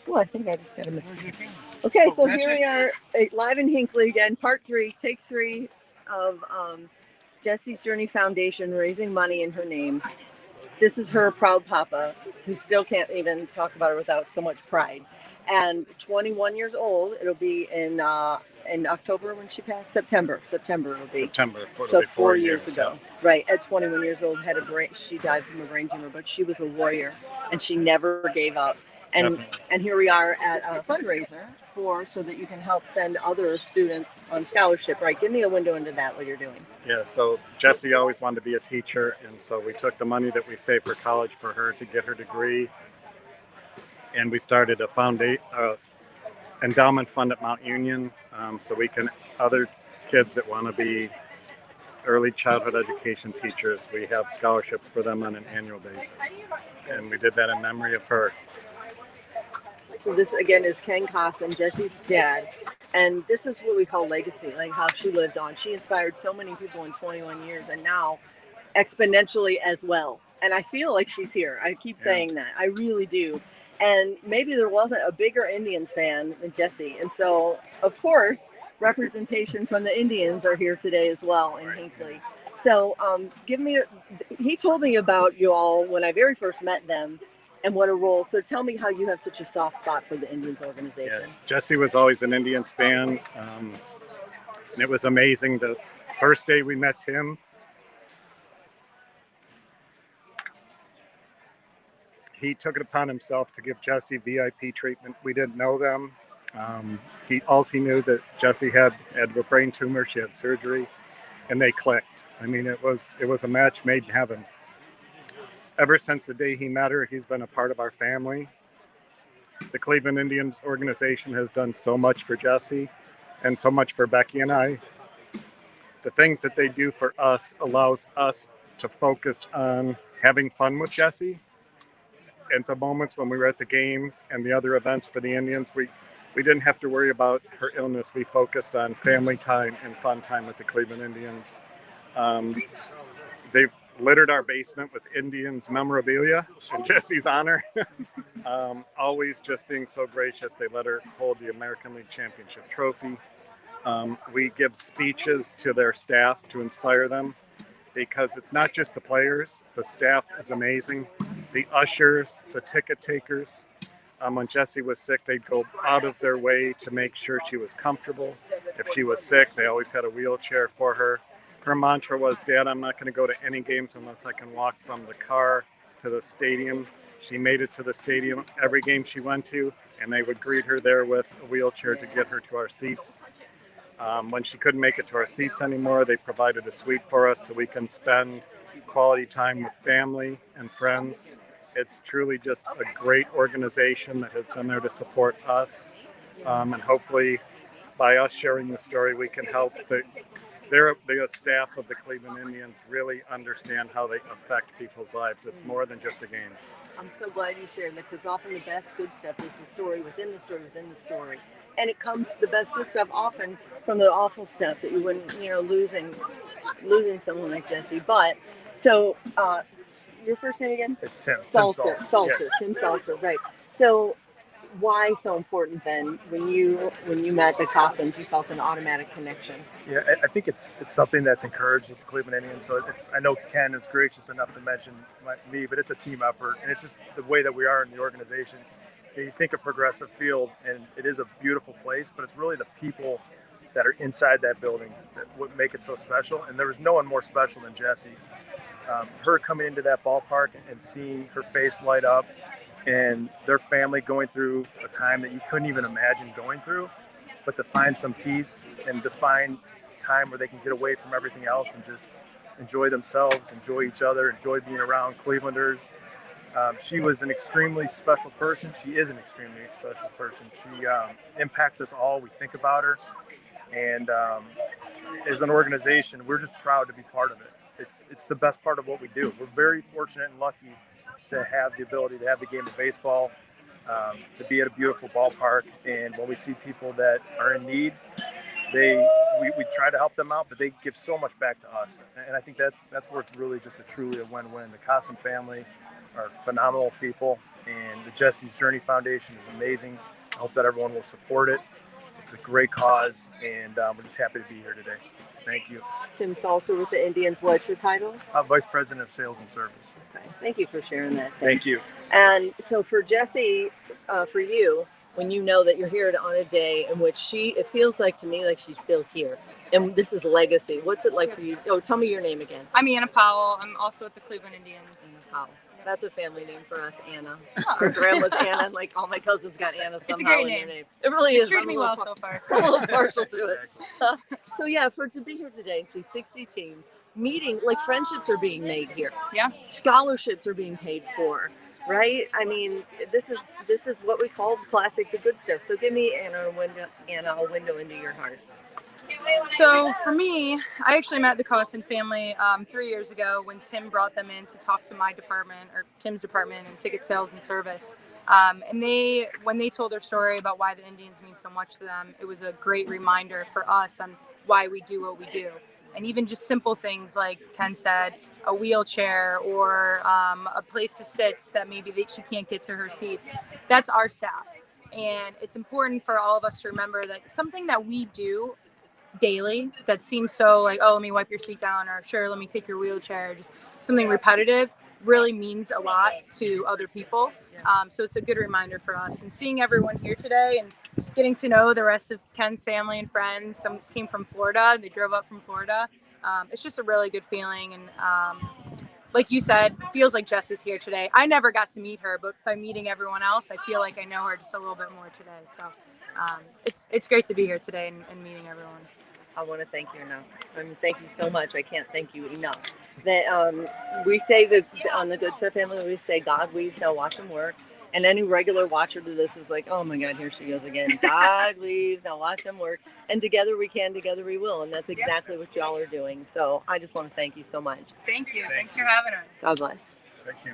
Oh, I think I just got a mistake. Okay, so here we are, live in Hinckley again, part three, take three of Jessi's Journey Foundation, raising money in her name. This is her proud papa, who still can't even talk about her without so much pride. And 21 years old, it'll be in October when she passed. September it'll be. September, so be 4 years ago, right? At 21 years old, had a brain. She died from a brain tumor, but she was a warrior, and she never gave up. And here we are at a fundraiser so that you can help send other students on scholarship. Right? Give me a window into that. What you're doing? Yeah. So Jessi always wanted to be a teacher, and so we took the money that we saved for college for her to get her degree, and we started a endowment fund at Mount Union, so we can other kids that want to be early childhood education teachers. We have scholarships for them on an annual basis, and we did that in memory of her. So this again is Ken Kossin, Jessi's dad, and this is what we call legacy, like how she lives on. She inspired so many people in 21 years, and now exponentially as well. And I feel like she's here. I keep saying that. I really do. And maybe there wasn't a bigger Indians fan than Jessi. And so, of course, representation from the Indians are here today as well in Hinckley. So he told me about you all when I very first met them and what a role. So tell me how you have such a soft spot for the Indians organization. Yeah, Jessi was always an Indians fan. And it was amazing. The first day we met Tim, he took it upon himself to give Jessi VIP treatment. We didn't know them. He knew that Jessi had a brain tumor. She had surgery, and they clicked. I mean, it was a match made in heaven. Ever since the day he met her, he's been a part of our family. The Cleveland Indians organization has done so much for Jessi and so much for Becky and I. The things that they do for us allows us to focus on having fun with Jessi. At the moments when we were at the games and the other events for the Indians, we didn't have to worry about her illness. We focused on family time and fun time with the Cleveland Indians. They've littered our basement with Indians memorabilia in Jessi's honor. Always just being so gracious. They let her hold the American League Championship trophy. We give speeches to their staff to inspire them, because it's not just the players. The staff is amazing. The ushers, the ticket takers. When Jessi was sick, they'd go out of their way to make sure she was comfortable. If she was sick, they always had a wheelchair for her. Her mantra was, "Dad, I'm not going to go to any games unless I can walk from the car to the stadium." She made it to the stadium every game she went to, and they would greet her there with a wheelchair to get her to our seats. When she couldn't make it to our seats anymore, they provided a suite for us so we can spend quality time with family and friends. It's truly just a great organization that has been there to support us. And hopefully by us sharing the story, we can help the staff of the Cleveland Indians really understand how they affect people's lives. It's more than just a game. I'm so glad you shared that, because often the best good stuff is the story within the story within the story. And it comes, the best good stuff often from the awful stuff that you wouldn't, losing someone like Jessi. But, so, your first name again? It's Tim. Salser. Yes. Tim Salser, right. So, why so important then when you met the Kossins, you felt an automatic connection? Yeah, I think it's something that's encouraged with the Cleveland Indians. So I know Ken is gracious enough to mention me, but it's a team effort, and it's just the way that we are in the organization. You think of Progressive Field, and it is a beautiful place, but it's really the people that are inside that building that would make it so special. And there was no one more special than Jessi. Her coming into that ballpark and seeing her face light up, and their family going through a time that you couldn't even imagine going through, but to find some peace and to find time where they can get away from everything else and just enjoy themselves, enjoy each other, enjoy being around Clevelanders. She was an extremely special person. She is an extremely special person. She impacts us all. We think about her. And as an organization, we're just proud to be part of it. It's the best part of what we do. We're very fortunate and lucky to have the ability to have the game of baseball, to be at a beautiful ballpark. And when we see people that are in need, we try to help them out, but they give so much back to us. And I think that's where it's really just truly a win-win. The Kossin family are phenomenal people. And the Jessi's Journey Foundation is amazing. I hope that everyone will support it. It's a great cause, and we're just happy to be here today. Thank you. Tim's also with the Indians. What's your title? Vice President of Sales and Service. Okay. Thank you for sharing that. Thank you. And so for Jessi, for you, when you know that you're here on a day in which it feels like to me like she's still here, and this is legacy. What's it like for you? Oh, tell me your name again. I'm Anna Powell. I'm also with the Cleveland Indians. Powell. That's a family name for us, Anna. Our grandma's Anna, and like all my cousins got Anna somehow It's a great in name. their name. It really It's is. treated me well so far. I'm a little partial to it. So yeah, to be here today and see 60 teams meeting, like friendships are being made here. Yeah. Scholarships are being paid for, right? I mean, this is what we call classic, the good stuff. So give me Anna a window into your heart. So for me, I actually met the Kossin family 3 years ago when Tim brought them in to talk to my department, or Tim's department, in ticket sales and service. And when they told their story about why the Indians mean so much to them, it was a great reminder for us on why we do what we do. And even just simple things like Ken said, a wheelchair or a place to sit that maybe she can't get to her seats. That's our staff. And it's important for all of us to remember that something that we do daily that seems so like, oh, let me wipe your seat down, or sure, let me take your wheelchair, just something repetitive really means a lot to other people. So it's a good reminder for us. And seeing everyone here today and getting to know the rest of Ken's family and friends. Some came from Florida. They drove up from Florida. It's just a really good feeling. And like you said, feels like Jess is here today. I never got to meet her, but by meeting everyone else, I feel like I know her just a little bit more today. So it's great to be here today and meeting everyone. I want to thank you now. I mean, thank you so much. I can't thank you enough. That we say that on the Good Stuff family, we say God weaves, now watch him work. And any regular watcher to this is like, oh my God, here she goes again. God weaves, now watch him work. And together we can, together we will. And that's exactly what y'all are doing. So I just want to thank you so much. Thank you. Thanks for having us. God bless. Thank you.